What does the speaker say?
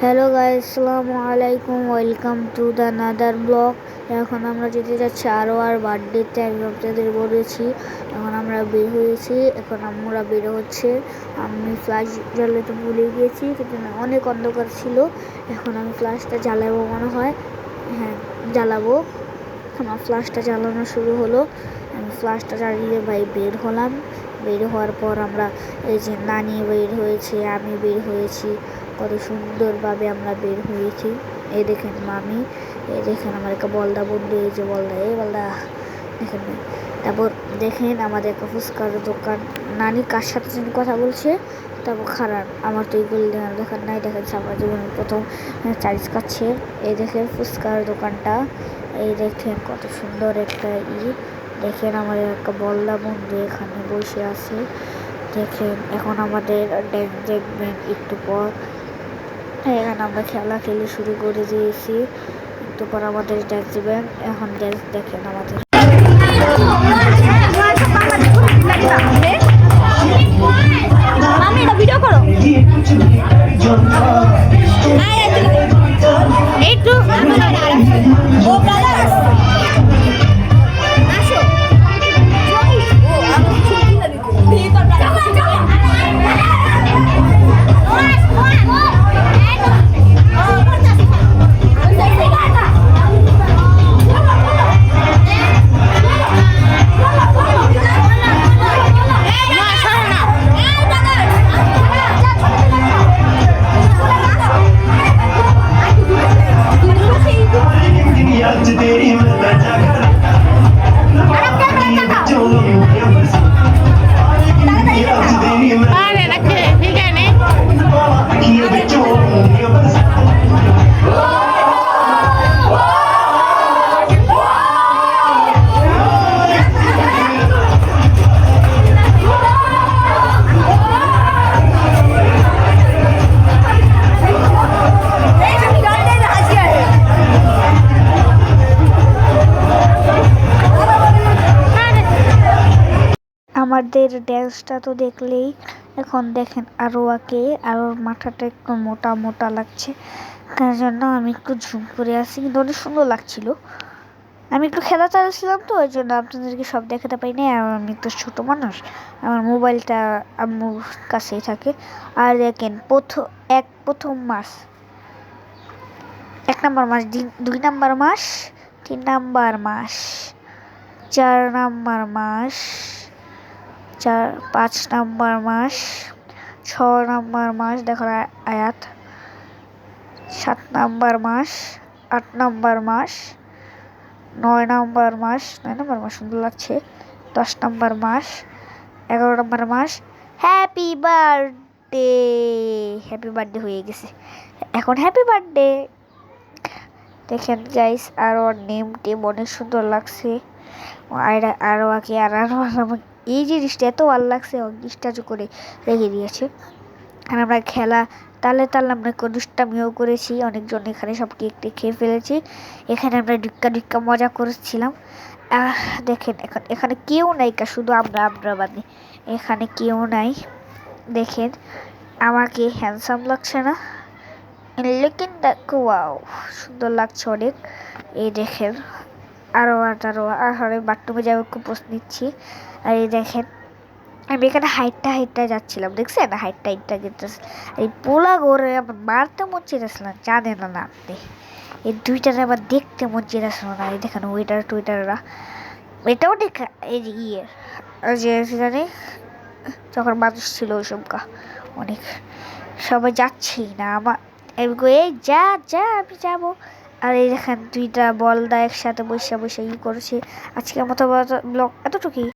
Hello guys, আসসালামু আলাইকুম। Welcome to the another blog. এখন আমরা যেতে যাচ্ছি আর বার্থডেতে। আমি আপনাদের বলেছি, এখন আমরা বের হয়েছি। এখন আমরা বের হচ্ছে। আমি ফ্ল্যাশ জ্বালাতে ভুলে গিয়েছি, কিন্তু অনেক অন্ধকার ছিল। এখন আমি ফ্ল্যাশটা জ্বালাবো মনে হয়। হ্যাঁ, জ্বালাবো। আমার ফ্ল্যাশটা জ্বালানো শুরু হলো। আমি ফ্ল্যাশটা জ্বালিয়ে বের হলাম। বের হওয়ার পর আমরা এই যে নানি বের হয়েছে, আমি বের হয়েছি। কত সুন্দরভাবে আমরা বের হয়েছি। এই দেখেন মামি, এই দেখেন আমার একটা বলদা বন্ধু, এই যে বলদা, এই বলদা দেখেন। তারপর দেখেন আমাদের একটা ফুচকার দোকান। নানি কার সাথে যেন কথা বলছে। তারপর খারাপ, আমার তো এইগুলো দেখার নাই। দেখেন আমার জীবনের প্রথম চার্জ কাচ্ছে। এই দেখেন ফুচকার দোকানটা। এই দেখেন কত সুন্দর একটা দেখেন আমাদের একটা বলদা বন্ধু এখানে বসে আছে। দেখেন এখন আমাদের ড্যান্স দেখবেন একটু পর। এখানে আমরা খেলা খেলে শুরু করে দিয়েছি। একটু পর আমাদের ড্যান্স দিবেন। এখন ড্যান্স দেখেন আমাদের। ভিডিও করো একটু। আমাদের ড্যান্সটা তো দেখলেই। এখন দেখেন আরোয়াকে, আরোর মাথাটা একটু মোটা মোটা লাগছে, তার জন্য আমি একটু ঝুম করে আসি, কিন্তু অনেক সুন্দর লাগছিল। আমি একটু খেলা চালাচ্ছিলাম তো, ওই জন্য আপনাদেরকে সব দেখাতে পাই না। আর আমি তো ছোটো মানুষ, আমার মোবাইলটা আম্মুর কাছেই থাকে। আর দেখেন প্রথম মাস, 1 নম্বর মাস, 2 নম্বর মাস, 3 নম্বর মাস, 4 নম্বর মাস, 5 নম্বর মাস, 6 নম্বর মাস, দেখো আয়াত, 7 নম্বর মাস, 8 নম্বর মাস, 9 নম্বর মাস, 9 নম্বর মাস সুন্দর লাগছে, 10 নম্বর মাস, 11 নম্বর মাস। হ্যাপি বার্থডে, হ্যাপি বার্থডে হয়ে গেছে। এখন হ্যাপি বার্থডে দেখেন গাইস। আর ওর নেম টেম অনেক সুন্দর লাগছে। আরও আগে এই জিনিসটা এত ভালো লাগছে, স্ট্যাচু করে রেখে দিয়েছে। আর আমরা খেলা তালে আমরা দুষ্টামিও করেছি। অনেকজন এখানে সব কেক খেয়ে ফেলেছি। এখানে আমরা ডিক্কা মজা করেছিলাম। দেখেন এখানে কেউ নাই, শুধু আমরা বাদে এখানে কেউ নাই। দেখেন আমাকে হ্যান্ডসাম লাগছে না, লেকিন দেখো ওয়াও সুন্দর লাগছে অনেক। এই দেখেন আরও বাথরুমে যাবো, খুব পোস্ট নিচ্ছি। আর এই দেখেন আমি এখানে হাইটটা যাচ্ছিলাম, দেখছেন হাইটটা এই পোলা ঘরে আবার মারতে মন চেয়েছিলাম, জানেন না আপনি। এই দুইটারে আবার দেখতে মন চেয়েছিল না। এই দেখেন টুইটাররা এটাও দেখা। এই যে জানি যখন মানুষ ছিল ওইসব অনেক সবাই যাচ্ছেই না আমার। এই যা আমি যাবো। আর এই দেখেন 2টা বলদা একসাথে বসে করেছে। আজকের মতো ব্লগ এতটুকুই।